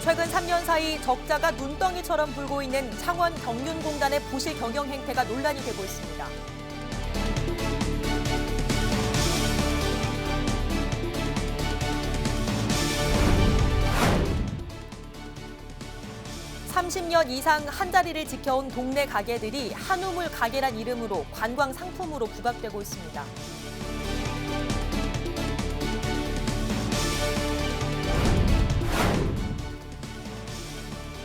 최근 3년 사이 적자가 눈덩이처럼 불고 있는 창원 경륜공단의 부실 경영 행태가 논란이 되고 있습니다. (30년) 이상 한자리를 지켜온 동네 가게들이 한우물 가게란 이름으로 관광 상품으로 부각되고 있습니다.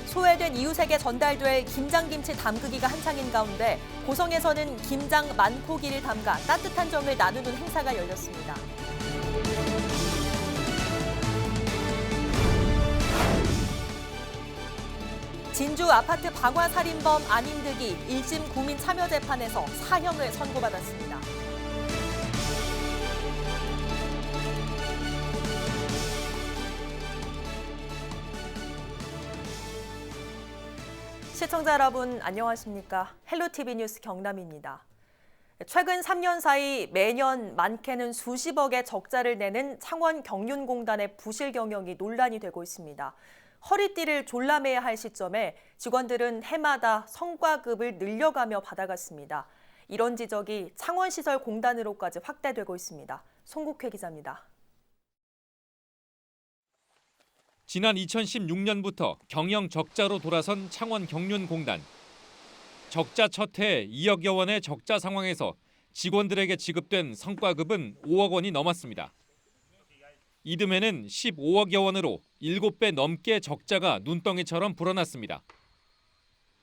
소외된 이웃에게 전달될 김장김치 담그기가 한창인 가운데 고성에서는 김장 만포기를 담가 따뜻한 정을 나누는 행사가 열렸습니다. 진주 아파트 방화 살인범 안인득이 1심 구민 참여 재판에서 사형을 선고받았습니다. 시청자 여러분 안녕하십니까? 헬로티비 뉴스 경남입니다. 최근 3년 사이 매년 많게는 수십억의 적자를 내는 창원 경륜공단의 부실 경영이 논란이 되고 있습니다. 허리띠를 졸라매야 할 시점에 직원들은 해마다 성과급을 늘려가며 받아갔습니다. 이런 지적이 창원시설공단으로까지 확대되고 있습니다. 송국회 기자입니다. 지난 2016년부터 경영 적자로 돌아선 창원 경륜공단. 적자 첫 해 2억여 원의 적자 상황에서 직원들에게 지급된 성과급은 5억 원이 넘었습니다. 이듬해는 15억여 원으로 7배 넘게 적자가 눈덩이처럼 불어났습니다.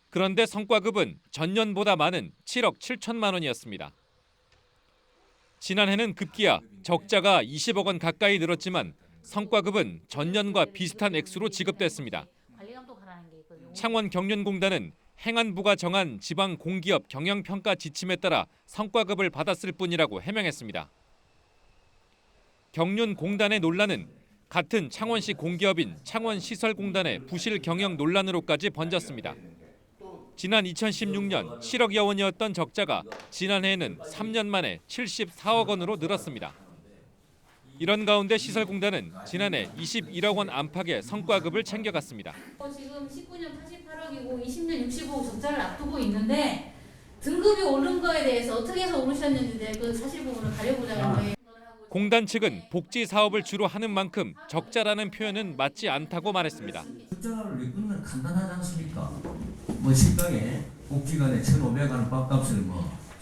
그런데 성과급은 전년보다 많은 7억 7천만 원이었습니다. 지난해는 급기야 적자가 20억 원 가까이 늘었지만 성과급은 전년과 비슷한 액수로 지급됐습니다. 창원 경륜공단은 행안부가 정한 지방 공기업 경영평가 지침에 따라 성과급을 받았을 뿐이라고 해명했습니다. 경륜공단의 논란은 같은 창원시 공기업인 창원시설공단의 부실 경영 논란으로까지 번졌습니다. 지난 2016년 7억여 원이었던 적자가 지난해에는 3년 만에 74억 원으로 늘었습니다. 이런 가운데 시설공단은 지난해 21억 원 안팎의 성과급을 챙겨갔습니다. 지금 19년 88억이고 20년 65억 적자를 앞두고 있는데 등급이 오른 거에 대해서 어떻게 해서 오르셨는지 그 사실 부분을 가려보자는 거예요. 공단 측은 복지 사업을 주로 하는 만큼 적자라는 표현은 맞지 않다고 말했습니다. 적자를 내꾸는 간단하지 않습니까? 뭐 식당에 복지관에 1,500원 밥값을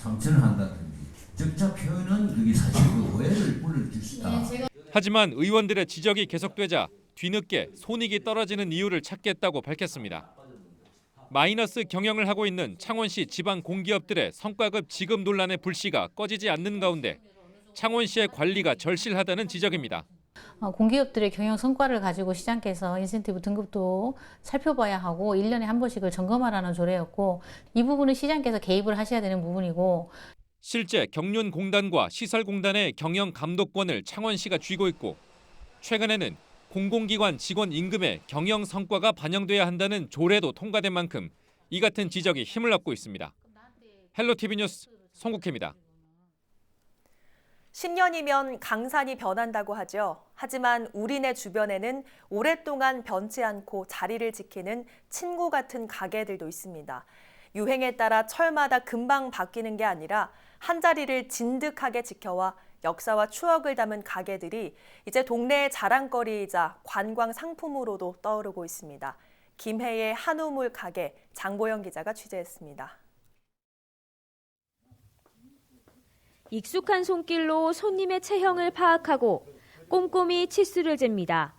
3,000원 한다든지 적자 표현은 그게 사실 그 오해를 불러줄 수 있다. 하지만 의원들의 지적이 계속되자 뒤늦게 손익이 떨어지는 이유를 찾겠다고 밝혔습니다. 마이너스 경영을 하고 있는 창원시 지방 공기업들의 성과급 지급 논란의 불씨가 꺼지지 않는 가운데 창원시의 관리가 절실하다는 지적입니다. 공기업들의 경영 성과를 가지고 시장께서 인센티브 등급도 살펴봐야 하고 1년에 한 번씩을 점검하라는 조례였고 이 부분은 시장께서 개입을 하셔야 되는 부분이고 실제 경륜공단과 시설공단의 경영 감독권을 창원시가 쥐고 있고 최근에는 공공기관 직원 임금에 경영 성과가 반영돼야 한다는 조례도 통과된 만큼 이 같은 지적이 힘을 얻고 있습니다. 헬로티비 뉴스 송국혜입니다. 10년이면 강산이 변한다고 하죠. 하지만 우리네 주변에는 오랫동안 변치 않고 자리를 지키는 친구 같은 가게들도 있습니다. 유행에 따라 철마다 금방 바뀌는 게 아니라 한자리를 진득하게 지켜와 역사와 추억을 담은 가게들이 이제 동네의 자랑거리이자 관광 상품으로도 떠오르고 있습니다. 김해의 한우물 가게 장보영 기자가 취재했습니다. 익숙한 손길로 손님의 체형을 파악하고 꼼꼼히 치수를 잽니다.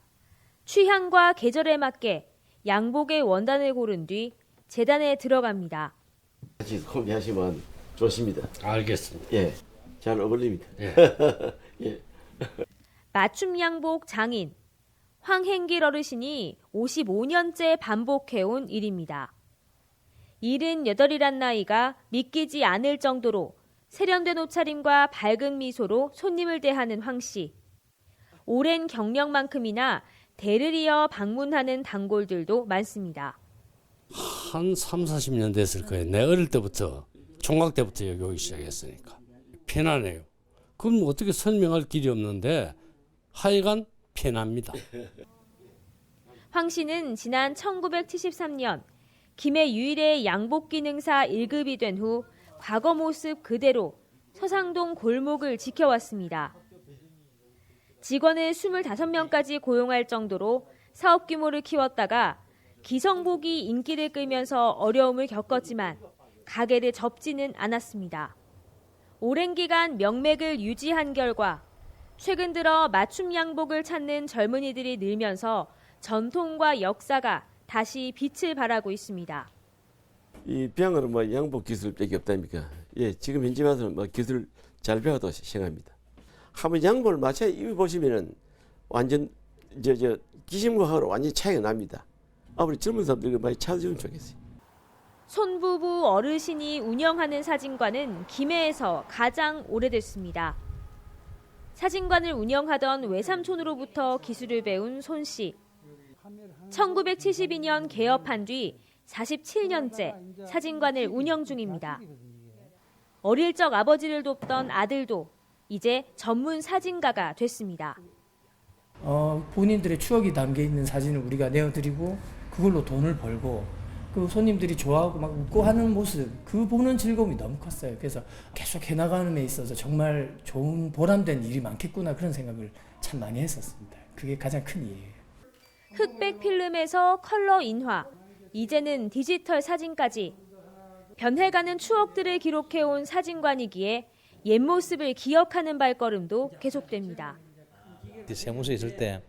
취향과 계절에 맞게 양복의 원단을 고른 뒤 재단에 들어갑니다. 같이 코디하시면 좋습니다. 알겠습니다. 예, 잘 어울립니다. 예. 예. 맞춤 양복 장인 황행길 어르신이 55년째 반복해온 일입니다. 78이란 나이가 믿기지 않을 정도로 세련된 옷차림과 밝은 미소로 손님을 대하는 황 씨. 오랜 경력만큼이나 대를 이어 방문하는 단골들도 많습니다. 한 3, 40년 됐을 거예요. 내 어릴 때부터, 총각 때부터 여기 오기 시작했으니까. 편안해요. 그럼 어떻게 설명할 길이 없는데 하여간 편합니다. 황 씨는 지난 1973년 김해 유일의 양복기능사 1급이 된 후 과거 모습 그대로 서상동 골목을 지켜왔습니다. 직원을 25명까지 고용할 정도로 사업 규모를 키웠다가 기성복이 인기를 끌면서 어려움을 겪었지만 가게를 접지는 않았습니다. 오랜 기간 명맥을 유지한 결과 최근 들어 맞춤 양복을 찾는 젊은이들이 늘면서 전통과 역사가 다시 빛을 발하고 있습니다. 이 비양은 뭐 양복 기술밖에 없다니까. 예, 지금 현재 와서는 뭐 기술 잘 배워도 생각합니다. 한번 양복을 맞춰 입어보시면은 완전 기심과 하로 완전 차이가 납니다. 우리 젊은 사람들이 많이 찾아주면 좋겠어요. 손부부 어르신이 운영하는 사진관은 김해에서 가장 오래됐습니다. 사진관을 운영하던 외삼촌으로부터 기술을 배운 손 씨. 1972년 개업한 뒤 47년째 사진관을 운영 중입니다. 어릴 적 아버지를 돕던 아들도 이제 전문 사진가가 됐습니다. 본인들의 추억이 담겨 있는 사진을 우리가 내어드리고 그걸로 돈을 벌고 그 손님들이 좋아하고 막 웃고 하는 모습, 그 보는 즐거움이 너무 컸어요. 그래서 계속 해나가는 데 있어서 정말 좋은 보람된 일이 많겠구나 그런 생각을 참 많이 했었습니다. 그게 가장 큰 이유예요. 흑백 필름에서 컬러 인화, 이제는 디지털 사진까지 변해가는 추억들을 기록해온 사진관이기에 옛 모습을 기억하는 발걸음도 계속됩니다. 세무서에 있을 때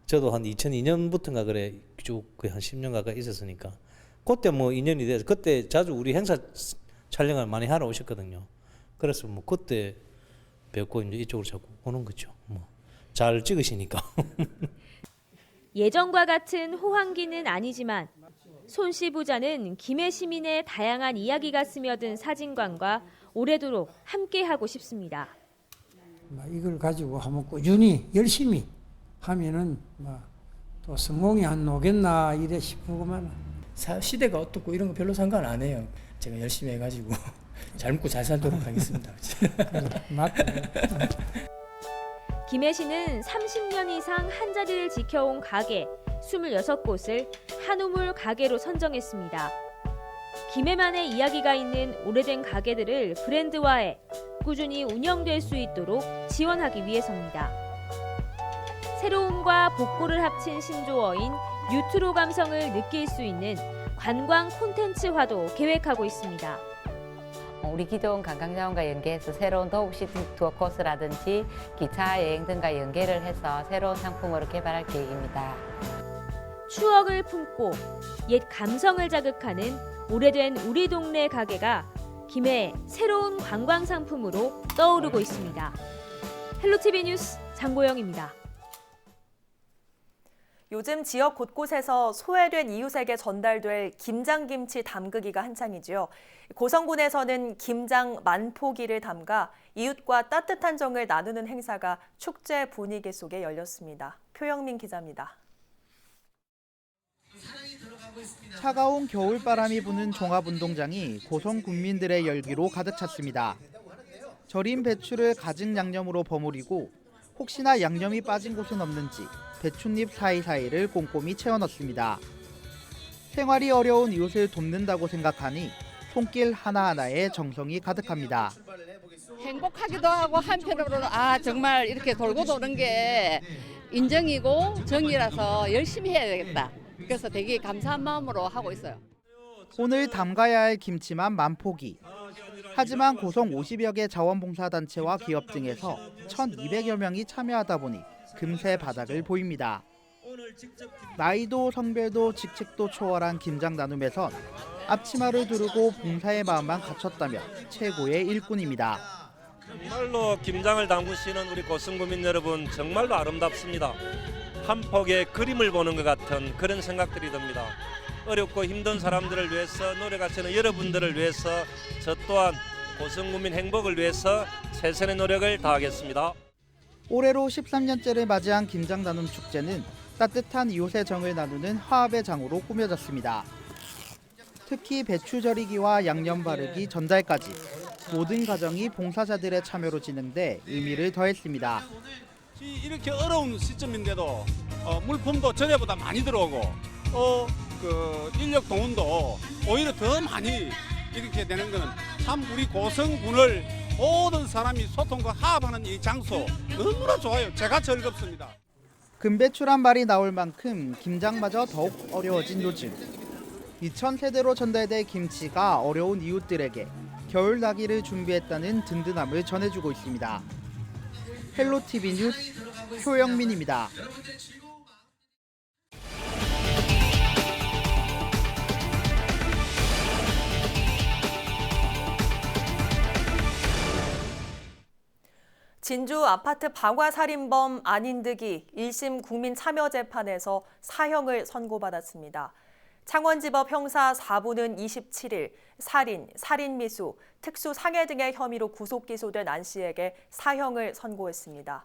저도 한 2002년부터인가 그래 쭉 거의 한 10년 가까이 있었으니까 그때 뭐 인연이 돼서 그때 자주 우리 행사 촬영을 많이 하러 오셨거든요. 그래서 뭐 그때 뵙고 이제 이쪽으로 자꾸 오는 거죠. 뭐 잘 찍으시니까. 예전과 같은 호황기는 아니지만 손 씨 부자는 김해 시민의 다양한 이야기가 스며든 사진관과 오래도록 함께하고 싶습니다. 이걸 가지고 한번 꾸준히 열심히 하면은 또 성공이 안 오겠나 이래 싶구만. 시대가 어떻고 이런 거 별로 상관 안 해요. 제가 열심히 해가지고 잘 먹고 잘 살도록 하겠습니다. 맞다. 김해시는 30년 이상 한자리를 지켜온 가게 26곳을 한우물 가게로 선정했습니다. 김해만의 이야기가 있는 오래된 가게들을 브랜드화해 꾸준히 운영될 수 있도록 지원하기 위해서입니다. 새로움과 복고를 합친 신조어인 뉴트로 감성을 느낄 수 있는 관광 콘텐츠화도 계획하고 있습니다. 우리 기존 관광자원과 연계해서 새로운 도읍시 투어 코스라든지 기차 여행 등과 연계를 해서 새로운 상품으로 개발할 계획입니다. 추억을 품고 옛 감성을 자극하는 오래된 우리 동네 가게가 김해의 새로운 관광 상품으로 떠오르고 있습니다. 헬로티비 뉴스 장보영입니다. 요즘 지역 곳곳에서 소외된 이웃에게 전달될 김장김치 담그기가 한창이지요. 고성군에서는 김장 만포기를 담가 이웃과 따뜻한 정을 나누는 행사가 축제 분위기 속에 열렸습니다. 표영민 기자입니다. 차가운 겨울바람이 부는 종합운동장이 고성 군민들의 열기로 가득 찼습니다. 절인 배추를 가진 양념으로 버무리고 혹시나 양념이 빠진 곳은 없는지 배춧잎 사이사이를 꼼꼼히 채워 넣습니다. 생활이 어려운 이웃을 돕는다고 생각하니 손길 하나하나에 정성이 가득합니다. 행복하기도 하고 한편으로는 정말 이렇게 돌고 도는 게 인정이고 정이라서 열심히 해야 되겠다. 그래서 되게 감사한 마음으로 하고 있어요. 오늘 담가야 할 김치만 만포기. 하지만 고성 50여 개 자원봉사단체와 기업 등에서 1,200여 명이 참여하다 보니 금세 바닥을 보입니다. 나이도 성별도 직책도 초월한 김장 나눔에선 앞치마를 두르고 봉사의 마음만 갖췄다며 최고의 일꾼입니다. 정말로 김장을 담그시는 우리 고성구민 여러분 정말로 아름답습니다. 한 폭의 그림을 보는 것 같은 그런 생각들이 듭니다. 어렵고 힘든 사람들을 위해서 노력하시는 여러분들을 위해서 저 또한 고성구민 행복을 위해서 최선의 노력을 다하겠습니다. 올해로 13년째를 맞이한 김장 나눔 축제는 따뜻한 이웃의 정을 나누는 화합의 장으로 꾸며졌습니다. 특히 배추 절이기와 양념 바르기 전달까지 모든 과정이 봉사자들의 참여로 진행돼 의미를 더했습니다. 이렇게 어려운 시점인데도 물품도 전에보다 많이 들어오고 또 그 인력 동원도 오히려 더 많이 이렇게 되는 것은 참 우리 고성군을 모든 사람이 소통과 화합하는 이 장소 너무나 좋아요. 제가 즐겁습니다. 금배추란 말이 나올 만큼 김장마저 더욱 어려워진 요즘. 2000세대로 전달될 김치가 어려운 이웃들에게 겨울 나기를 준비했다는 든든함을 전해주고 있습니다. 헬로티비 뉴스 효영민입니다. 진주 아파트 방화살인범 안인득이 1심 국민참여재판에서 사형을 선고받았습니다. 창원지법 형사 4부는 27일 살인, 살인미수, 특수상해 등의 혐의로 구속기소된 안 씨에게 사형을 선고했습니다.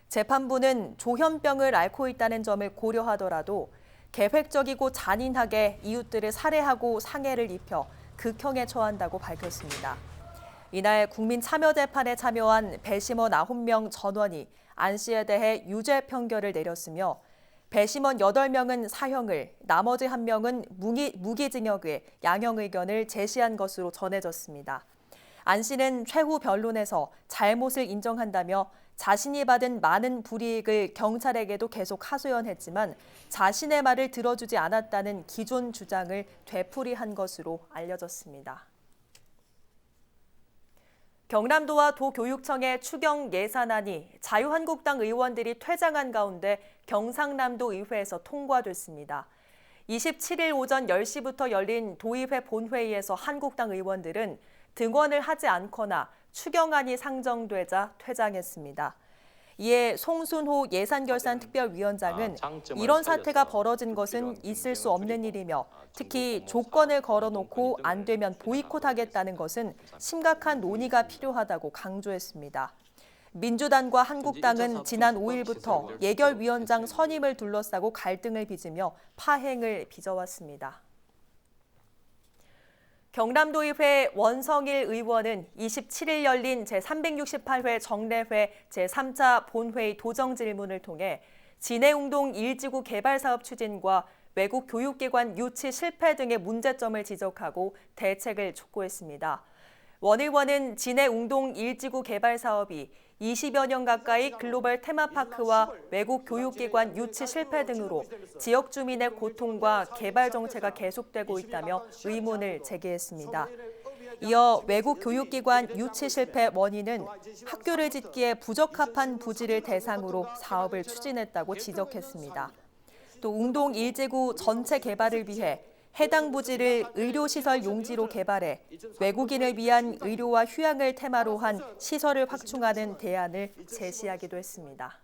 재판부는 조현병을 앓고 있다는 점을 고려하더라도 계획적이고 잔인하게 이웃들을 살해하고 상해를 입혀 극형에 처한다고 밝혔습니다. 이날 국민참여재판에 참여한 배심원 9명 전원이 안 씨에 대해 유죄 판결을 내렸으며 배심원 8명은 사형을, 나머지 1명은 무기징역의 양형 의견을 제시한 것으로 전해졌습니다. 안 씨는 최후 변론에서 잘못을 인정한다며 자신이 받은 많은 불이익을 경찰에게도 계속 하소연했지만 자신의 말을 들어주지 않았다는 기존 주장을 되풀이한 것으로 알려졌습니다. 경남도와 도교육청의 추경 예산안이 자유한국당 의원들이 퇴장한 가운데 경상남도 의회에서 통과됐습니다. 27일 오전 10시부터 열린 도의회 본회의에서 한국당 의원들은 등원을 하지 않거나 추경안이 상정되자 퇴장했습니다. 이에 송순호 예산결산특별위원장은 이런 사태가 벌어진 것은 있을 수 없는 일이며 특히 조건을 걸어놓고 안 되면 보이콧하겠다는 것은 심각한 논의가 필요하다고 강조했습니다. 민주당과 한국당은 지난 5일부터 예결위원장 선임을 둘러싸고 갈등을 빚으며 파행을 빚어왔습니다. 경남도의회 원성일 의원은 27일 열린 제368회 정례회 제3차 본회의 도정 질문을 통해 진해웅동 1지구 개발사업 추진과 외국 교육기관 유치 실패 등의 문제점을 지적하고 대책을 촉구했습니다. 원 의원은 진해웅동 1지구 개발 사업이 20여 년 가까이 글로벌 테마파크와 외국 교육기관 유치 실패 등으로 지역 주민의 고통과 개발 정체가 계속되고 있다며 의문을 제기했습니다. 이어 외국 교육기관 유치 실패 원인은 학교를 짓기에 부적합한 부지를 대상으로 사업을 추진했다고 지적했습니다. 또 웅동 1지구 전체 개발을 위해 해당 부지를 의료시설 용지로 개발해 외국인을 위한 의료와 휴양을 테마로 한 시설을 확충하는 대안을 제시하기도 했습니다.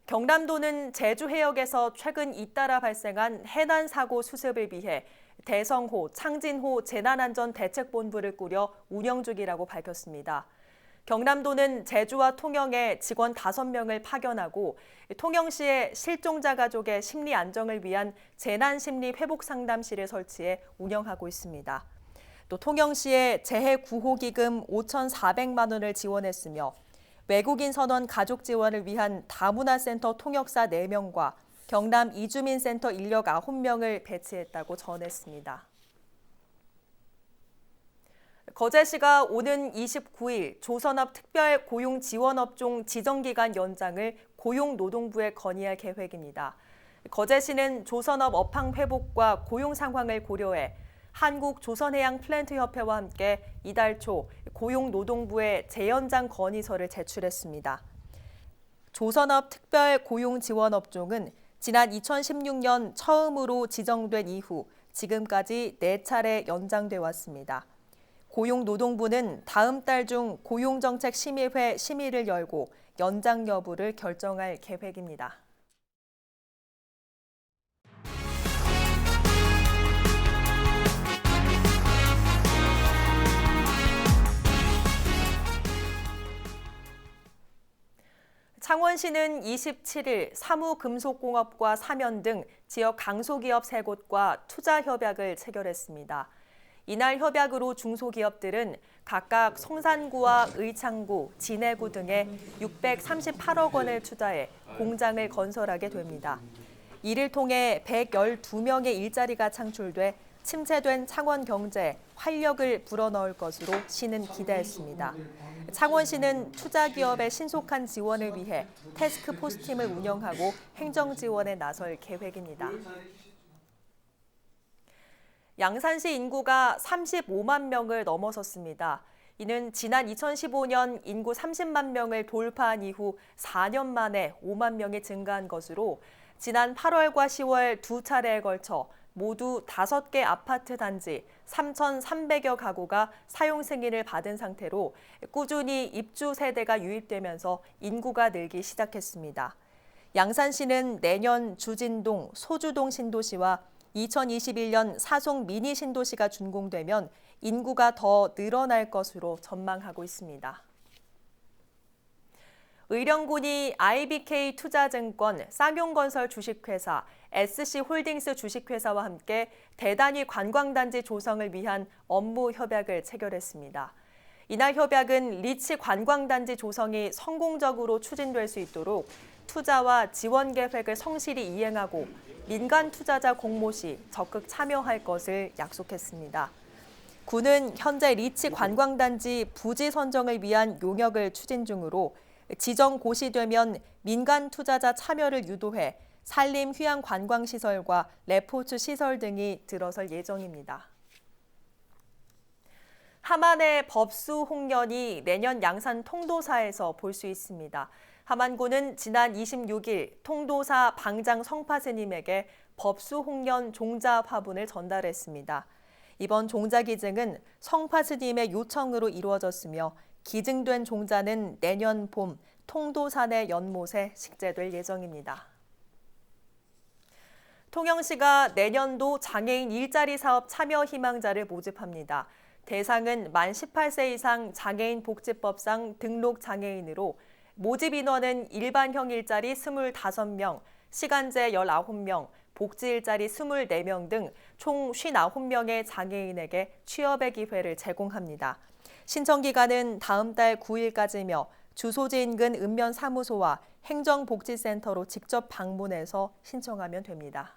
경남도는 제주 해역에서 최근 잇따라 발생한 해난 사고 수습을 위해 대성호, 창진호 재난안전대책본부를 꾸려 운영 중이라고 밝혔습니다. 경남도는 제주와 통영에 직원 5명을 파견하고 통영시에 실종자 가족의 심리 안정을 위한 재난심리회복상담실을 설치해 운영하고 있습니다. 또 통영시에 재해구호기금 5,400만 원을 지원했으며 외국인 선원 가족 지원을 위한 다문화센터 통역사 4명과 경남 이주민센터 인력 9명을 배치했다고 전했습니다. 거제시가 오는 29일 조선업 특별고용지원업종 지정기간 연장을 고용노동부에 건의할 계획입니다. 거제시는 조선업 업황 회복과 고용 상황을 고려해 한국조선해양플랜트협회와 함께 이달 초 고용노동부에 재연장 건의서를 제출했습니다. 조선업 특별고용지원업종은 지난 2016년 처음으로 지정된 이후 지금까지 4차례 연장돼 왔습니다. 고용노동부는 다음 달 중 고용정책심의회 심의를 열고 연장 여부를 결정할 계획입니다. 창원시는 27일 사무금속공업과 사면 등 지역 강소기업 3곳과 투자협약을 체결했습니다. 이날 협약으로 중소기업들은 각각 성산구와 의창구, 진해구 등에 638억 원을 투자해 공장을 건설하게 됩니다. 이를 통해 112명의 일자리가 창출돼 침체된 창원 경제에 활력을 불어넣을 것으로 시는 기대했습니다. 창원시는 투자기업의 신속한 지원을 위해 태스크포스팀을 운영하고 행정 지원에 나설 계획입니다. 양산시 인구가 35만 명을 넘어섰습니다. 이는 지난 2015년 인구 30만 명을 돌파한 이후 4년 만에 5만 명이 증가한 것으로 지난 8월과 10월 두 차례에 걸쳐 모두 5개 아파트 단지 3,300여 가구가 사용 승인을 받은 상태로 꾸준히 입주 세대가 유입되면서 인구가 늘기 시작했습니다. 양산시는 내년 주진동, 소주동 신도시와 2021년 사송 미니 신도시가 준공되면 인구가 더 늘어날 것으로 전망하고 있습니다. 의령군이 IBK 투자증권, 쌍용건설 주식회사, SC홀딩스 주식회사와 함께 대단위 관광단지 조성을 위한 업무 협약을 체결했습니다. 이날 협약은 리치 관광단지 조성이 성공적으로 추진될 수 있도록 투자와 지원 계획을 성실히 이행하고 민간 투자자 공모 시 적극 참여할 것을 약속했습니다. 군은 현재 리치 관광단지 부지 선정을 위한 용역을 추진 중으로 지정 고시되면 민간 투자자 참여를 유도해 산림 휴양 관광시설과 레포츠 시설 등이 들어설 예정입니다. 함안의 법수 홍련이 내년 양산 통도사에서 볼 수 있습니다. 함안군은 지난 26일 통도사 방장 성파 스님에게 법수 홍련 종자 화분을 전달했습니다. 이번 종자 기증은 성파 스님의 요청으로 이루어졌으며 기증된 종자는 내년 봄 통도사 내 연못에 식재될 예정입니다. 통영시가 내년도 장애인 일자리 사업 참여 희망자를 모집합니다. 대상은 만 18세 이상 장애인 복지법상 등록 장애인으로 모집 인원은 일반형 일자리 25명, 시간제 19명, 복지 일자리 24명 등 총 59명의 장애인에게 취업의 기회를 제공합니다. 신청 기간은 다음 달 9일까지며 주소지 인근 읍면사무소와 행정복지센터로 직접 방문해서 신청하면 됩니다.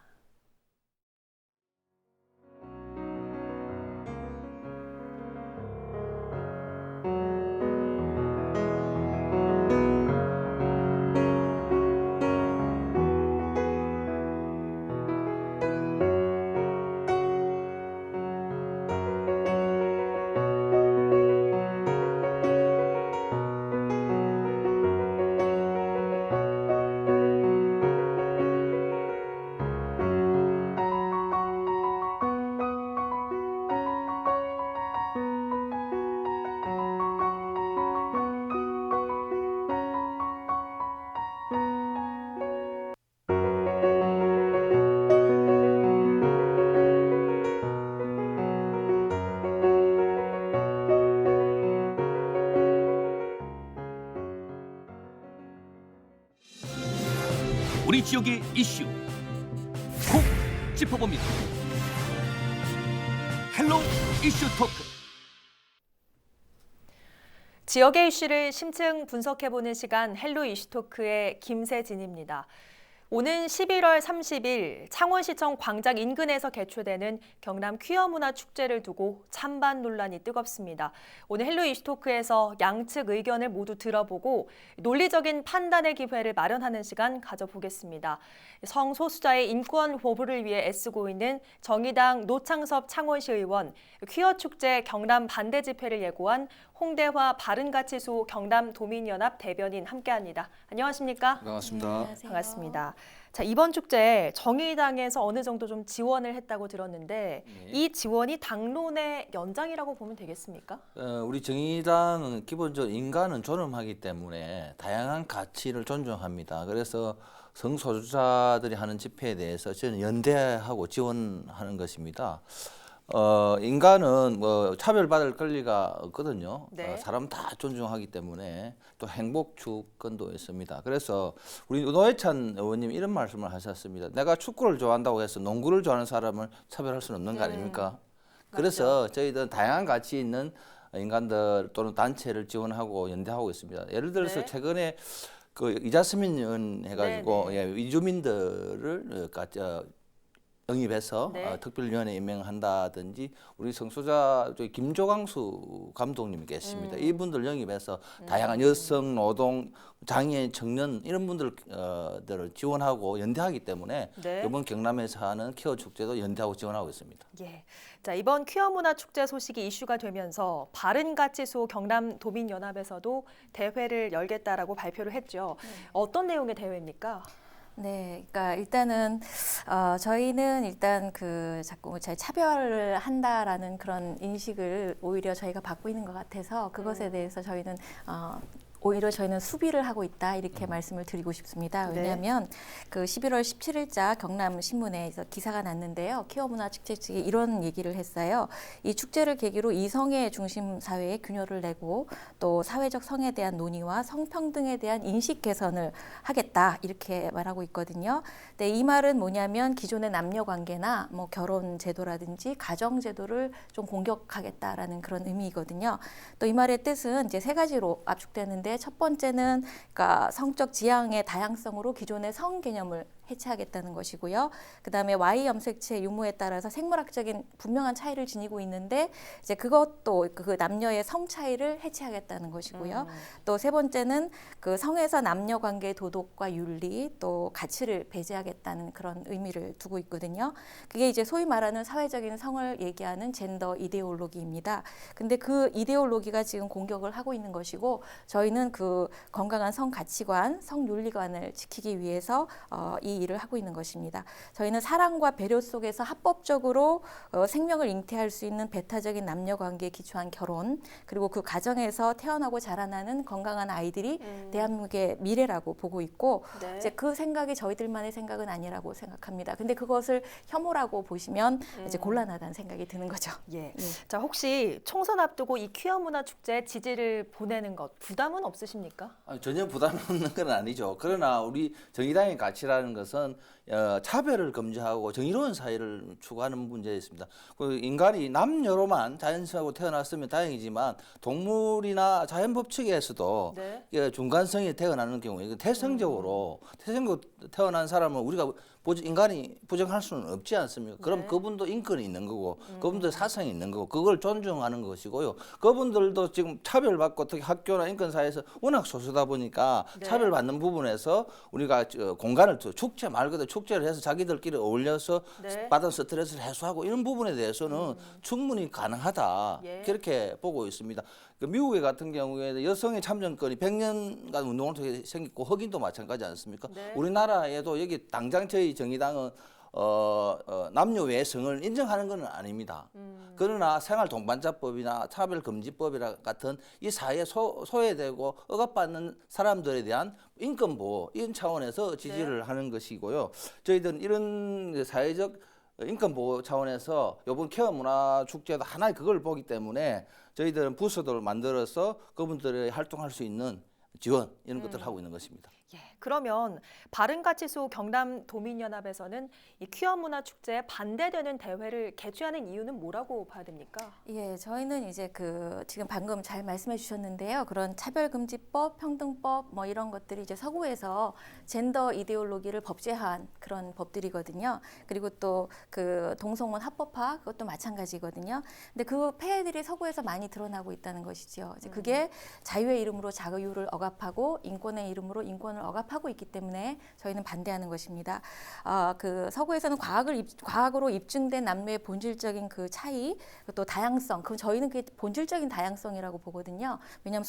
우리 지역의 이슈 콕 짚어봅니다. 헬로 이슈 토크. 지역의 이슈를 심층 분석해보는 시간 헬로 이슈 토크의 김세진입니다. 오는 11월 30일 창원시청 광장 인근에서 개최되는 경남 퀴어 문화 축제를 두고 찬반 논란이 뜨겁습니다. 오늘 헬로 이슈 토크에서 양측 의견을 모두 들어보고 논리적인 판단의 기회를 마련하는 시간 가져보겠습니다. 성소수자의 인권 보호를 위해 애쓰고 있는 정의당 노창섭 창원시 의원, 퀴어 축제 경남 반대 집회를 예고한 홍대화 바른가치소 경남도민연합 대변인 함께합니다. 안녕하십니까? 반갑습니다. 반갑습니다. 자, 이번 축제에 정의당에서 어느 정도 좀 지원을 했다고 들었는데 이 지원이 당론의 연장이라고 보면 되겠습니까? 우리 정의당은 기본적으로 인간은 존엄하기 때문에 다양한 가치를 존중합니다. 그래서 성소수자들이 하는 집회에 대해서 저는 연대하고 지원하는 것입니다. 인간은 뭐 차별받을 권리가 없거든요. 네. 사람 다 존중하기 때문에 또 행복 주권도 있습니다. 그래서 우리 노회찬 의원님 이런 말씀을 하셨습니다. 내가 축구를 좋아한다고 해서 농구를 좋아하는 사람을 차별할 수는 없는 거 아닙니까? 그래서 저희들은 다양한 가치 있는 인간들 또는 단체를 지원하고 연대하고 있습니다. 예를 들어서 네. 최근에 그 이자스민 의원 해가지고 네, 예, 이주민들을 영입해서 네. 특별위원회 임명한다든지 우리 성소자 저희 김조광수 감독님이 계십니다. 이분들 영입해서 다양한 여성, 노동, 장애인, 청년 이런 분들을 지원하고 연대하기 때문에 네. 이번 경남에서 하는 퀴어 축제도 연대하고 지원하고 있습니다. 예. 자, 이번 퀴어 문화 축제 소식이 이슈가 되면서 바른가치소 경남도민연합에서도 대회를 열겠다라고 발표를 했죠. 어떤 내용의 대회입니까? 네, 그러니까 일단은 저희는 일단 그 자꾸 차별을 한다라는 그런 인식을 오히려 저희가 받고 있는 것 같아서 그것에 대해서 저희는 오히려 저희는 수비를 하고 있다 이렇게 말씀을 드리고 싶습니다. 왜냐하면 그 11월 17일자 경남신문에서 기사가 났는데요. 퀴어 문화 축제 측이 이런 얘기를 했어요. 이 축제를 계기로 이성애 중심 사회의 균열을 내고 또 사회적 성에 대한 논의와 성평등에 대한 인식 개선을 하겠다 이렇게 말하고 있거든요. 근데 이 말은 뭐냐면 기존의 남녀 관계나 뭐 결혼 제도라든지 가정 제도를 좀 공격하겠다라는 그런 의미이거든요. 또 이 말의 뜻은 이제 세 가지로 압축되는데 첫 번째는 그러니까 성적 지향의 다양성으로 기존의 성 개념을 해체하겠다는 것이고요. 그다음에 Y 염색체 유무에 따라서 생물학적인 분명한 차이를 지니고 있는데 이제 그것도 그 남녀의 성 차이를 해체하겠다는 것이고요. 또 세 번째는 그 성에서 남녀 관계의 도덕과 윤리 또 가치를 배제하겠다는 그런 의미를 두고 있거든요. 그게 이제 소위 말하는 사회적인 성을 얘기하는 젠더 이데올로기입니다. 근데 그 이데올로기가 지금 공격을 하고 있는 것이고 저희는 그 건강한 성 가치관, 성 윤리관을 지키기 위해서 이 일을 하고 있는 것입니다. 저희는 사랑과 배려 속에서 합법적으로 생명을 잉태할 수 있는 배타적인 남녀 관계에 기초한 결혼 그리고 그 가정에서 태어나고 자라나는 건강한 아이들이 대한민국의 미래라고 보고 있고 네. 이제 그 생각이 저희들만의 생각은 아니라고 생각합니다. 근데 그것을 혐오라고 보시면 이제 곤란하다는 생각이 드는 거죠. 예. 자, 혹시 총선 앞두고 이 퀴어 문화 축제에 지지를 보내는 것 부담은 없으십니까? 전혀 부담 없는 건 아니죠. 그러나 우리 정의당의 가치라는 것은 차별을 금지하고 정의로운 사회를 추구하는 문제에 있습니다. 그 인간이 남녀로만 자연스럽고 태어났으면 다행이지만 동물이나 자연 법칙에서도 네. 중간성이 태어나는 경우에 태생적으로 태어난 사람은 우리가 인간이 부정할 수는 없지 않습니까? 그럼 네. 그분도 인권이 있는 거고 그분도 사상이 있는 거고 그걸 존중하는 것이고요. 그분들도 지금 차별받고 특히 학교나 인권사회에서 워낙 소수다 보니까 네. 차별받는 부분에서 우리가 공간을 축제 말 그대로 축제를 해서 자기들끼리 어울려서 네. 받은 스트레스를 해소하고 이런 부분에 대해서는 충분히 가능하다. 예. 그렇게 보고 있습니다. 그 미국의 같은 경우에는 여성의 참정권이 100년간 운동을 통해 생겼고 흑인도 마찬가지 않습니까? 네. 우리나라에도 여기 당장 저희 정의당은 남녀 외성을 인정하는 것은 아닙니다. 그러나 생활동반자법이나 차별금지법 같은 이 사회에 소외되고 억압받는 사람들에 대한 인권보호 이런 차원에서 지지를 하는 것이고요. 저희들은 이런 사회적 인권보호 차원에서 이번 퀴어 문화 축제도 하나의 그걸 보기 때문에 저희들은 부서들을 만들어서 그분들이 활동할 수 있는 지원 이런 것들을 하고 있는 것입니다. 예, 그러면 바른가치소 경남도민연합에서는 이 퀴어 문화 축제에 반대되는 대회를 개최하는 이유는 뭐라고 봐야 됩니까? 예, 저희는 이제 그 지금 방금 잘 말씀해 주셨는데요. 그런 차별금지법, 평등법 뭐 이런 것들이 이제 서구에서 젠더 이데올로기를 법제화한 그런 법들이거든요. 그리고 또 그 동성혼 합법화 그것도 마찬가지거든요. 근데 그 폐해들이 서구에서 많이 드러나고 있다는 것이죠. 이제 그게 자유의 이름으로 자유를 억압하고 인권의 이름으로 인권을 억압하고 있기 때문에 저희는 반대하는 것입니다. 그 서구에서는 과학으로 입증된 남녀의 본질적인 그 차이, 또 다양성, 그 저희는 그게 본질적인 다양성이라고 보거든요. 왜냐하면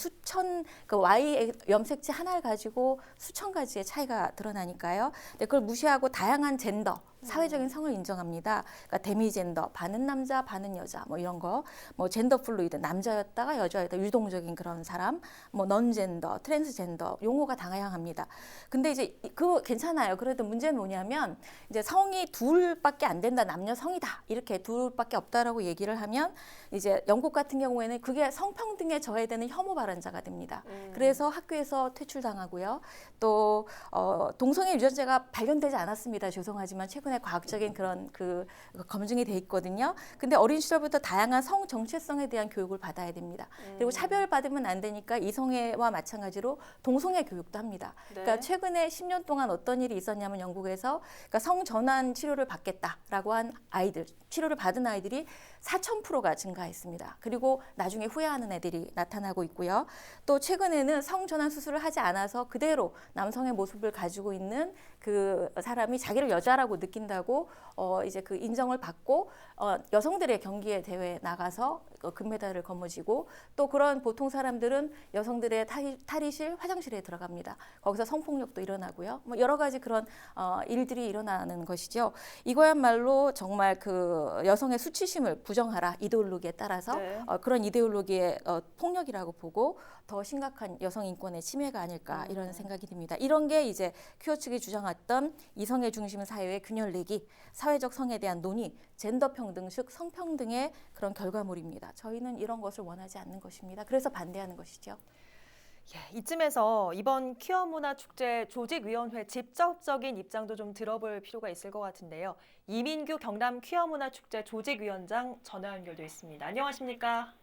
그 Y 염색체 하나를 가지고 수천 가지의 차이가 드러나니까요. 근데 그걸 무시하고 다양한 젠더, 사회적인 성을 인정합니다. 그러니까 데미젠더, 반은 남자, 반은 여자, 뭐 이런 거, 뭐 젠더 플루이드, 남자였다가 여자였다, 유동적인 그런 사람, 뭐 넌젠더, 트랜스젠더 용어가 다양합니다. 근데 이제 그거 괜찮아요. 그래도 문제는 뭐냐면 이제 성이 둘밖에 안 된다. 남녀 성이다. 이렇게 둘밖에 없다라고 얘기를 하면 이제 영국 같은 경우에는 그게 성평등에 저해되는 혐오 발언자가 됩니다. 그래서 학교에서 퇴출당하고요. 또 동성애 유전자가 발견되지 않았습니다. 죄송하지만 최근에 과학적인 그런 그 검증이 돼 있거든요. 근데 어린 시절부터 다양한 성 정체성에 대한 교육을 받아야 됩니다. 그리고 차별받으면 안 되니까 이성애와 마찬가지로 동성애 교육도 합니다. 네. 그러니까 최근에 10년 동안 어떤 일이 있었냐면 영국에서 그러니까 성전환 치료를 받겠다라고 한 아이들, 치료를 받은 아이들이 4,000%가 증가했습니다. 그리고 나중에 후회하는 애들이 나타나고 있고요. 또 최근에는 성전환 수술을 하지 않아서 그대로 남성의 모습을 가지고 있는 그 사람이 자기를 여자라고 느낀다고 이제 그 인정을 받고 여성들의 경기에 대회에 나가서 금메달을 거머쥐고 또 그런 보통 사람들은 여성들의 탈의실 화장실에 들어갑니다. 거기서 성폭력도 일어나고요. 뭐 여러 가지 그런 일들이 일어나는 것이죠. 이거야말로 정말 그 여성의 수치심을 부정하라 이데올로기에 따라서 네. 그런 이데올로기의 폭력이라고 보고 더 심각한 여성 인권의 침해가 아닐까 이런 생각이 듭니다. 이런 게 이제 퀴어 측이 주장했던 이성애 중심 사회의 균열 내기, 사회적 성에 대한 논의, 젠더 평등, 즉 성평등의 그런 결과물입니다. 저희는 이런 것을 원하지 않는 것입니다. 그래서 반대하는 것이죠. 예, 이쯤에서 이번 퀴어 문화 축제 조직위원회 직접적인 입장도 좀 들어볼 필요가 있을 것 같은데요. 이민규 경남 퀴어 문화 축제 조직위원장 전화 연결돼 있습니다. 안녕하십니까?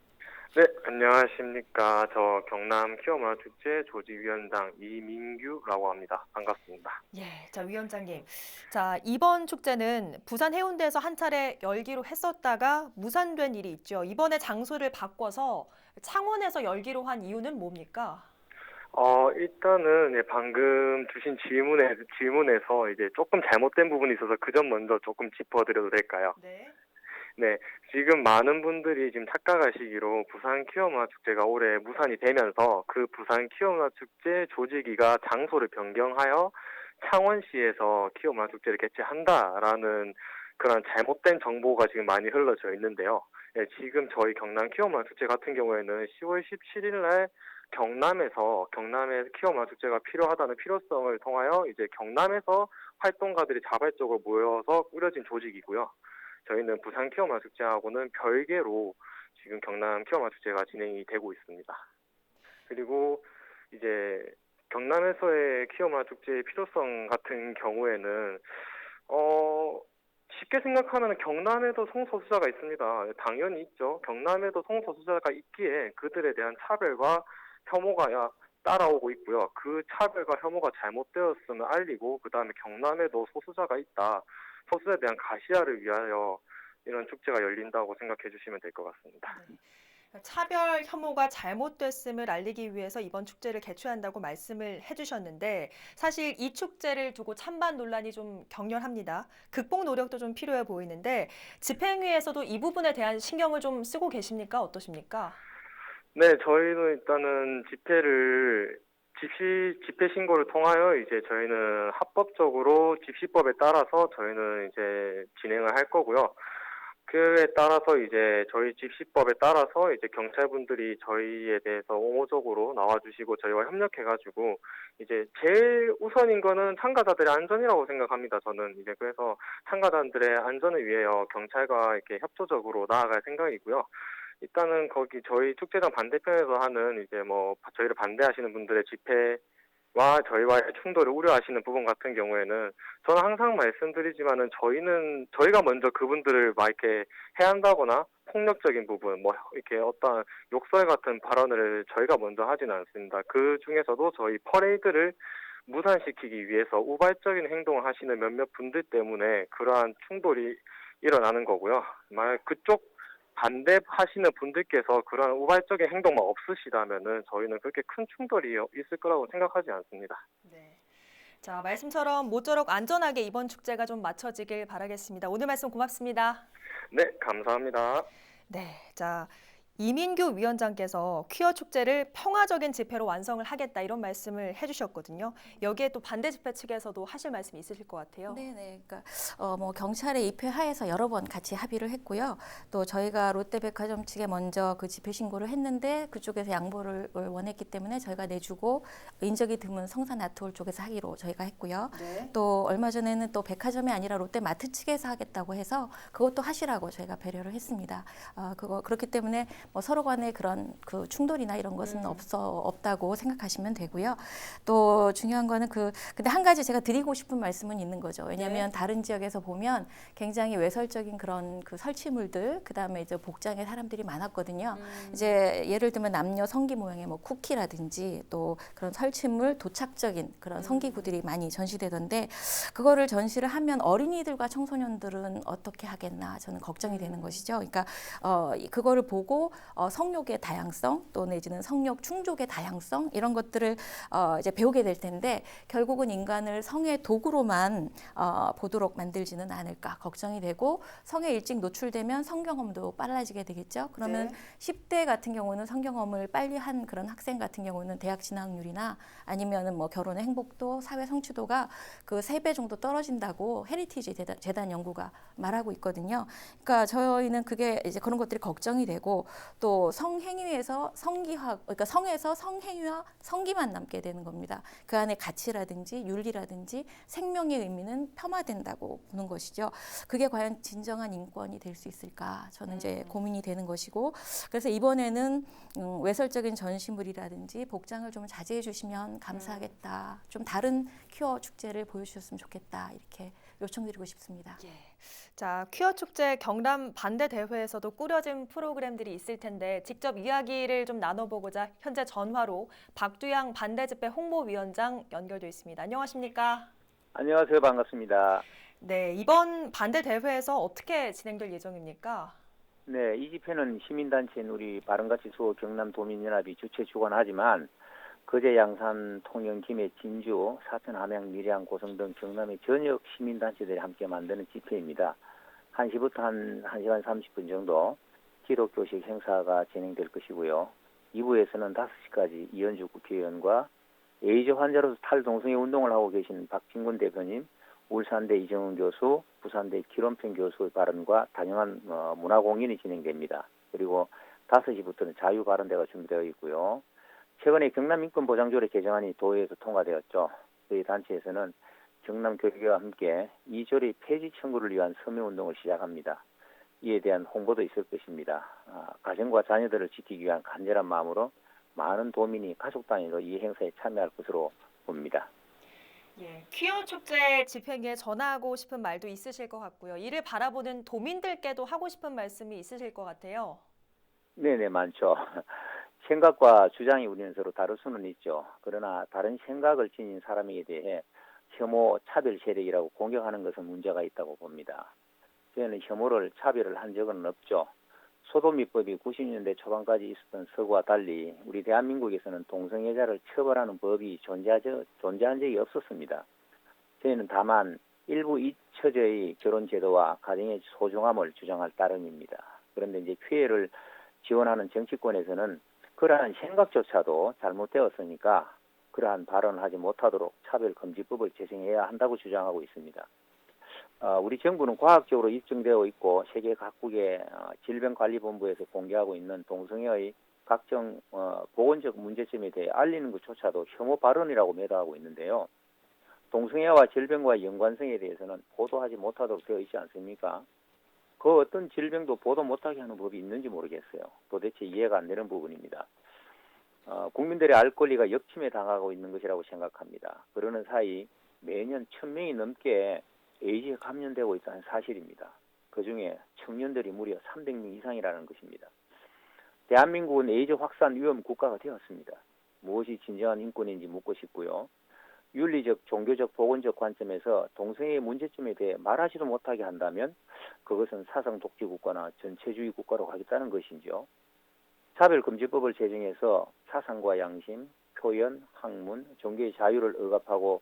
네, 안녕하십니까. 저 경남 퀴어 문화 축제 조직위원장 이민규라고 합니다. 반갑습니다. 예, 자 위원장님, 자 이번 축제는 부산 해운대에서 한 차례 열기로 했었다가 무산된 일이 있죠. 이번에 장소를 바꿔서 창원에서 열기로 한 이유는 뭡니까? 일단은 예, 방금 주신 질문에서 이제 조금 잘못된 부분이 있어서 그 점 먼저 조금 짚어드려도 될까요? 네. 네, 지금 많은 분들이 지금 착각하시기로 부산 퀴어 문화 축제가 올해 무산이 되면서 그 부산 퀴어 문화 축제 조직위가 장소를 변경하여 창원시에서 퀴어 문화 축제를 개최한다라는 그런 잘못된 정보가 지금 많이 흘러져 있는데요. 예, 지금 저희 경남 퀴어 문화 축제 같은 경우에는 10월 17일 날 경남에 퀴어 문화 축제가 필요하다는 필요성을 통하여 이제 경남에서 활동가들이 자발적으로 모여서 꾸려진 조직이고요. 저희는 부산 퀴어 문화 축제하고는 별개로 지금 경남 퀴어 문화 축제가 진행이 되고 있습니다. 그리고 이제 경남에서의 퀴어 문화 축제의 필요성 같은 경우에는 쉽게 생각하면 경남에도 성소수자가 있습니다. 당연히 있죠. 경남에도 성소수자가 있기에 그들에 대한 차별과 혐오가 따라오고 있고요. 그 차별과 혐오가 잘못되었음을 알리고 그 다음에 경남에도 소수자가 있다. 소수자에 대한 가시화를 위하여 이런 축제가 열린다고 생각해 주시면 될 것 같습니다. 차별 혐오가 잘못됐음을 알리기 위해서 이번 축제를 개최한다고 말씀을 해주셨는데 사실 이 축제를 두고 찬반 논란이 좀 격렬합니다. 극복 노력도 좀 필요해 보이는데 집행위에서도 이 부분에 대한 신경을 좀 쓰고 계십니까? 어떠십니까? 네, 저희는 일단은 집회 신고를 통하여 이제 저희는 합법적으로 집시법에 따라서 저희는 이제 진행을 할 거고요. 그에 따라서 이제 저희 집시법에 따라서 이제 경찰분들이 저희에 대해서 옹호적으로 나와주시고 저희와 협력해가지고 이제 제일 우선인 거는 참가자들의 안전이라고 생각합니다. 저는 이제 그래서 참가자들의 안전을 위하여 경찰과 이렇게 협조적으로 나아갈 생각이고요. 일단은 거기 저희 축제장 반대편에서 하는 이제 뭐 저희를 반대하시는 분들의 집회와 저희와의 충돌을 우려하시는 부분 같은 경우에는 저는 항상 말씀드리지만은 저희가 먼저 그분들을 막 이렇게 해한다거나 폭력적인 부분 뭐 이렇게 어떤 욕설 같은 발언을 저희가 먼저 하지는 않습니다. 그 중에서도 저희 퍼레이드를 무산시키기 위해서 우발적인 행동을 하시는 몇몇 분들 때문에 그러한 충돌이 일어나는 거고요. 만약 그쪽 반대하시는 분들께서 그런 우발적인 행동만 없으시다면은 저희는 그렇게 큰 충돌이 있을 거라고 생각하지 않습니다. 네. 자, 말씀처럼 모쪼록 안전하게 이번 축제가 좀 마쳐지길 바라겠습니다. 오늘 말씀 고맙습니다. 네, 감사합니다. 네, 자 이민규 위원장께서 퀴어 축제를 평화적인 집회로 완성을 하겠다 이런 말씀을 해주셨거든요. 여기에 또 반대 집회 측에서도 하실 말씀이 있으실 것 같아요. 네네. 그러니까 뭐 경찰의 입회 하에서 여러 번 같이 합의를 했고요. 또 저희가 롯데백화점 측에 먼저 그 집회 신고를 했는데 그쪽에서 양보를 원했기 때문에 저희가 내주고 인적이 드문 성산아트홀 쪽에서 하기로 저희가 했고요. 네. 또 얼마 전에는 또 백화점이 아니라 롯데마트 측에서 하겠다고 해서 그것도 하시라고 저희가 배려를 했습니다. 그렇기 때문에 뭐 서로 간의 그런 그 충돌이나 이런 것은 없다고 생각하시면 되고요. 또 중요한 거는 근데 한 가지 제가 드리고 싶은 말씀은 있는 거죠. 왜냐하면 다른 지역에서 보면 굉장히 외설적인 그런 그 설치물들, 그다음에 이제 복장의 사람들이 많았거든요. 이제 예를 들면 남녀 성기 모양의 뭐 쿠키라든지 또 그런 설치물, 도착적인 그런 성기구들이 많이 전시되던데 그거를 전시를 하면 어린이들과 청소년들은 어떻게 하겠나 저는 걱정이 되는 것이죠. 그러니까 그거를 보고 성욕의 다양성 또 내지는 성욕 충족의 다양성 이런 것들을 이제 배우게 될 텐데 결국은 인간을 성의 도구로만 보도록 만들지는 않을까 걱정이 되고 성에 일찍 노출되면 성경험도 빨라지게 되겠죠. 그러면 10대 같은 경우는 성경험을 빨리 한 그런 학생 같은 경우는 대학 진학률이나 아니면은 뭐 결혼의 행복도 사회 성취도가 그 3배 정도 떨어진다고 헤리티지 재단 연구가 말하고 있거든요. 그러니까 저희는 그게 이제 그런 것들이 걱정이 되고 또 성행위에서 성기화, 그러니까 성에서 성행위와 성기만 남게 되는 겁니다. 그 안에 가치라든지 윤리라든지 생명의 의미는 폄하된다고 보는 것이죠. 그게 과연 진정한 인권이 될 수 있을까? 저는 이제 고민이 되는 것이고, 그래서 이번에는 외설적인 전시물이라든지 복장을 좀 자제해 주시면 감사하겠다. 좀 다른 퀴어 축제를 보여주셨으면 좋겠다. 이렇게 요청드리고 싶습니다. 자, 퀴어 축제 경남 반대 대회에서도 꾸려진 프로그램들이 있을 텐데 직접 이야기를 좀 나눠보고자 현재 전화로 박두양 반대 집회 홍보위원장 연결돼 있습니다. 안녕하십니까? 안녕하세요. 반갑습니다. 네, 이번 반대 대회에서 어떻게 진행될 예정입니까? 네, 이 집회는 시민단체인 우리 바른가치 수호 경남도민연합이 주최 주관하지만 거제, 양산, 통영, 김해, 진주, 사천, 함양, 밀양, 고성 등 경남의 전역 시민단체들이 함께 만드는 집회입니다. 1시부터 한 1시간 30분 정도 기독교식 행사가 진행될 것이고요. 2부에서는 5시까지 이현주 국회의원과 에이즈 환자로서 탈동성애 운동을 하고 계신 박진군 대표님, 울산대 이정은 교수, 부산대 기론평 교수의 발언과 다양한 문화공연이 진행됩니다. 그리고 5시부터는 자유발언대가 준비되어 있고요. 최근에 경남인권보장조례 개정안이 도의회에서 통과되었죠. 저희 단체에서는 경남교육위와 함께 이 조례 폐지 청구를 위한 서명운동을 시작합니다. 이에 대한 홍보도 있을 것입니다. 가정과 자녀들을 지키기 위한 간절한 마음으로 많은 도민이 가족 단위로 이 행사에 참여할 것으로 봅니다. 예, 퀴어 축제 집행에 전하고 싶은 말도 있으실 것 같고요. 이를 바라보는 도민들께도 하고 싶은 말씀이 있으실 것 같아요. 네네, 많죠. 생각과 주장이 우리는 서로 다를 수는 있죠. 그러나 다른 생각을 지닌 사람에 대해 혐오, 차별 세력이라고 공격하는 것은 문제가 있다고 봅니다. 저희는 혐오를 차별을 한 적은 없죠. 소도미법이 90년대 초반까지 있었던 서구와 달리 우리 대한민국에서는 동성애자를 처벌하는 법이 존재한 적이 없었습니다. 저희는 다만 일부 잊혀져의 결혼제도와 가정의 소중함을 주장할 따름입니다. 그런데 이제 퀴어를 지원하는 정치권에서는 그러한 생각조차도 잘못되었으니까 그러한 발언을 하지 못하도록 차별금지법을 제정해야 한다고 주장하고 있습니다. 우리 정부는 과학적으로 입증되어 있고 세계 각국의 질병관리본부에서 공개하고 있는 동성애의 각종 보건적 문제점에 대해 알리는 것조차도 혐오 발언이라고 매도하고 있는데요. 동성애와 질병과의 연관성에 대해서는 보도하지 못하도록 되어 있지 않습니까? 그 어떤 질병도 보도 못하게 하는 법이 있는지 모르겠어요. 도대체 이해가 안 되는 부분입니다. 국민들의 알 권리가 역침에 당하고 있는 것이라고 생각합니다. 그러는 사이 매년 1000명이 넘게 에이즈에 감염되고 있다는 사실입니다. 그중에 청년들이 무려 300명 이상이라는 것입니다. 대한민국은 에이즈 확산 위험 국가가 되었습니다. 무엇이 진정한 인권인지 묻고 싶고요. 윤리적, 종교적, 보건적 관점에서 동성애의 문제점에 대해 말하지도 못하게 한다면 그것은 사상 독재 국가나 전체주의 국가로 가겠다는 것이죠. 차별금지법을 제정해서 사상과 양심, 표현, 학문, 종교의 자유를 억압하고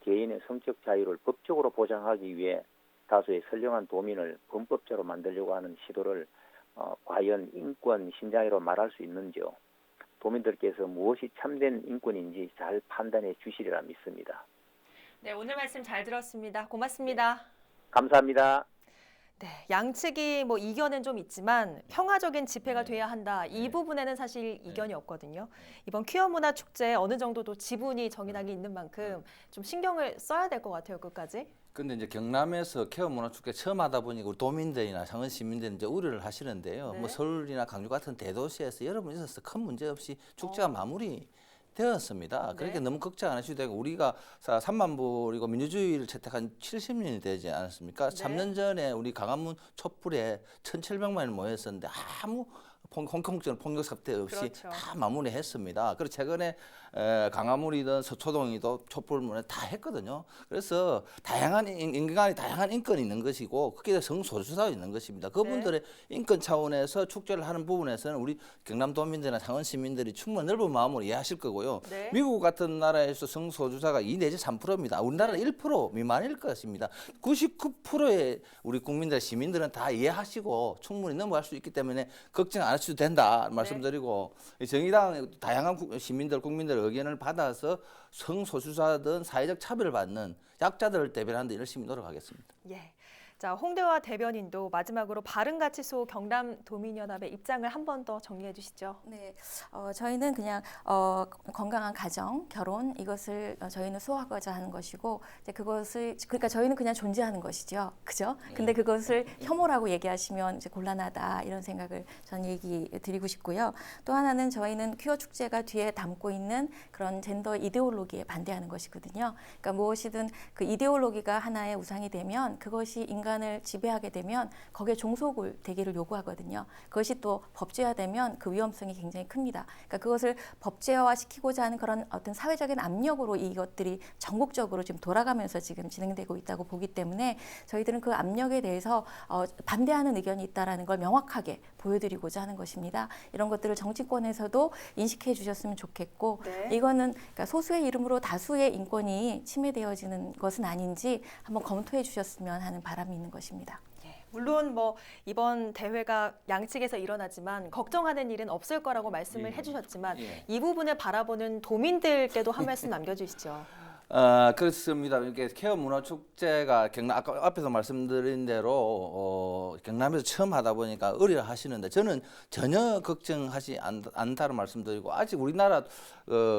개인의 성적 자유를 법적으로 보장하기 위해 다수의 선량한 도민을 범법자로 만들려고 하는 시도를 과연 인권 신장이라고 말할 수 있는지요. 도민들께서 무엇이 참된 인권인지 잘 판단해 주시리라 믿습니다. 네, 오늘 말씀 잘 들었습니다. 고맙습니다. 감사합니다. 네, 양측이 뭐 이견은 좀 있지만 평화적인 집회가 돼야 한다. 이 부분에는 사실 이견이 없거든요. 이번 퀴어 문화 축제에 어느 정도도 지분이 정의당이 있는 만큼 좀 신경을 써야 될 것 같아요, 끝까지. 근데 이제 경남에서 케어 문화축제 처음 하다 보니까 우리 도민들이나 창원 시민들은 이제 우려를 하시는데요. 네. 뭐 서울이나 강주 같은 대도시에서 여러 번 있어서 큰 문제 없이 축제가 마무리 되었습니다. 그러니까 너무 걱정 안 하셔도 되고 우리가 3만 불이고 민주주의를 채택한 70년이 되지 않았습니까? 3년 전에 우리 강화문 촛불에 1,700만이 모였었는데 아무 홍콩전 폭력 사태 없이 그렇죠. 다 마무리했습니다. 그리고 최근에 강화문이든 서초동이든 촛불문에 다 했거든요. 그래서 다양한 인간이 다양한 인권이 있는 것이고 그게 성소수자가 있는 것입니다. 그분들의 인권 차원에서 축제를 하는 부분에서는 우리 경남도민들이나 창원 시민들이 충분히 넓은 마음으로 이해하실 거고요. 미국 같은 나라에서 성소수자가 2 내지 3%입니다. 우리나라는 1% 미만일 것입니다. 99%의 우리 국민들, 시민들은 다 이해하시고 충분히 넘어갈 수 있기 때문에 걱정 안 하셔도 된다 말씀드리고 정의당 다양한 시민들, 국민들 의견을 받아서 성소수자든 사회적 차별을 받는 약자들을 대변하는 데 열심히 노력하겠습니다. 예. 자, 홍대화 대변인도 마지막으로 바른가치소 경남도민연합의 입장을 한 번 더 정리해 주시죠. 네, 저희는 그냥 건강한 가정, 결혼 이것을 저희는 수호하고자 하는 것이고 이제 그것을 그러니까 저희는 그냥 존재하는 것이죠, 그죠? 근데 그것을 혐오라고 얘기하시면 이제 곤란하다 이런 생각을 저는 얘기 드리고 싶고요. 또 하나는 저희는 퀴어 축제가 뒤에 담고 있는 그런 젠더 이데올로기에 반대하는 것이거든요. 그러니까 무엇이든 그 이데올로기가 하나의 우상이 되면 그것이 인간을 지배하게 되면 거기에 종속을 되기를 요구하거든요. 그것이 또 법제화되면 그 위험성이 굉장히 큽니다. 그러니까 그것을 법제화시키고자 하는 그런 어떤 사회적인 압력으로 이것들이 전국적으로 지금 돌아가면서 지금 진행되고 있다고 보기 때문에 저희들은 그 압력에 대해서 반대하는 의견이 있다라는 걸 명확하게 보여드리고자 하는 것입니다. 이런 것들을 정치권에서도 인식해 주셨으면 좋겠고 이거는 그러니까 소수의 이름으로 다수의 인권이 침해되어지는 것은 아닌지 한번 검토해 주셨으면 하는 바람이 있는 것입니다. 물론 뭐 이번 대회가 양측에서 일어나지만 걱정하는 일은 없을 거라고 말씀을 해주셨지만 이 부분을 바라보는 도민들께도 한 말씀 남겨주시죠. 그렇습니다. 이렇게 케어 문화 축제가 경남 아까 앞에서 말씀드린 대로 경남에서 처음 하다 보니까 의뢰를 하시는데 저는 전혀 걱정하지 않다는 말씀드리고 아직 우리나라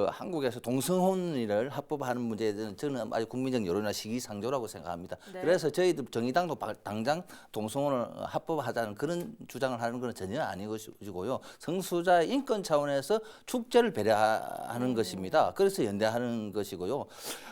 한국에서 동성혼을 합법화하는 문제에 대해서는 저는 아주 국민적 여론이나 시기상조라고 생각합니다. 그래서 저희들 정의당도 당장 동성혼을 합법화하자는 그런 주장을 하는 것은 전혀 아니고요. 성소수자의 인권 차원에서 축제를 배려하는 것입니다. 그래서 연대하는 것이고요.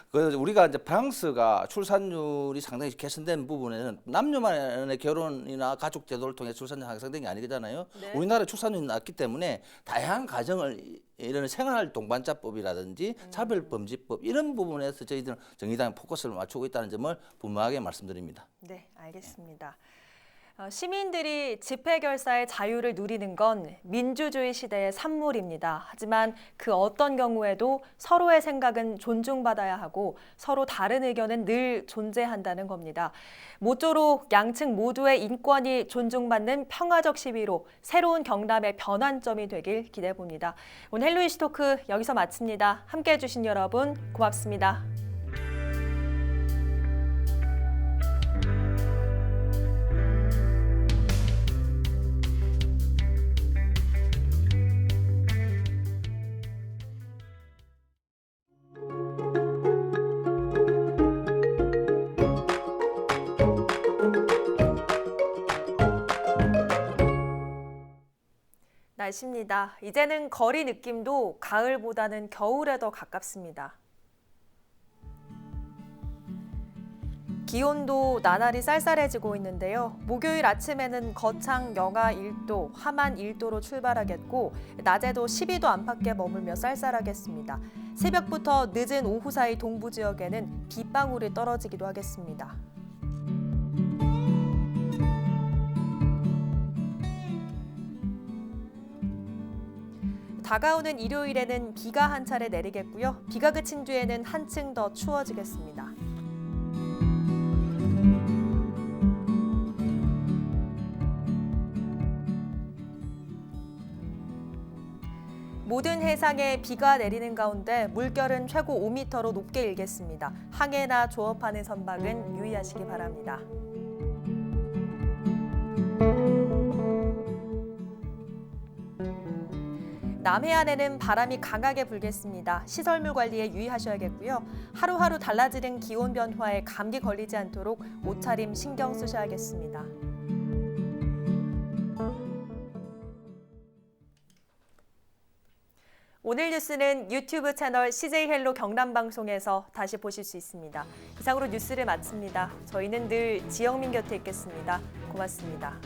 그래서 우리가 이제 프랑스가 출산율이 상당히 개선된 부분에는 남녀만의 결혼이나 가족 제도를 통해 출산율 향상된 게 아니잖아요. 우리나라 출산율이 낮기 때문에 다양한 가정을 이런 생활 동반자법이라든지 차별금지법 이런 부분에서 저희들은 정의당에 포커스를 맞추고 있다는 점을 분명하게 말씀드립니다. 네, 알겠습니다. 시민들이 집회 결사의 자유를 누리는 건 민주주의 시대의 산물입니다. 하지만 그 어떤 경우에도 서로의 생각은 존중받아야 하고 서로 다른 의견은 늘 존재한다는 겁니다. 모쪼록 양측 모두의 인권이 존중받는 평화적 시위로 새로운 경남의 변환점이 되길 기대해 봅니다. 오늘 헬로 이슈 토크 여기서 마칩니다. 함께해 주신 여러분 고맙습니다. 날씨입니다. 이제는 거리 느낌도 가을보다는 겨울에 더 가깝습니다. 기온도 나날이 쌀쌀해지고 있는데요. 목요일 아침에는 거창 영하 1도, 함한 1도로 출발하겠고 낮에도 12도 안팎에 머물며 쌀쌀하겠습니다. 새벽부터 늦은 오후 사이 동부 지역에는 빗방울이 떨어지기도 하겠습니다. 다가오는 일요일에는 비가 한 차례 내리겠고요. 비가 그친 뒤에는 한층 더 추워지겠습니다. 모든 해상에 비가 내리는 가운데 물결은 최고 5m로 높게 일겠습니다. 항해나 조업하는 선박은 유의하시기 바랍니다. 남해안에는 바람이 강하게 불겠습니다. 시설물 관리에 유의하셔야겠고요. 하루하루 달라지는 기온 변화에 감기 걸리지 않도록 옷차림 신경 쓰셔야겠습니다. 오늘 뉴스는 유튜브 채널 CJ 헬로 경남방송에서 다시 보실 수 있습니다. 이상으로 뉴스를 마칩니다. 저희는 늘 지영민 곁에 있겠습니다. 고맙습니다.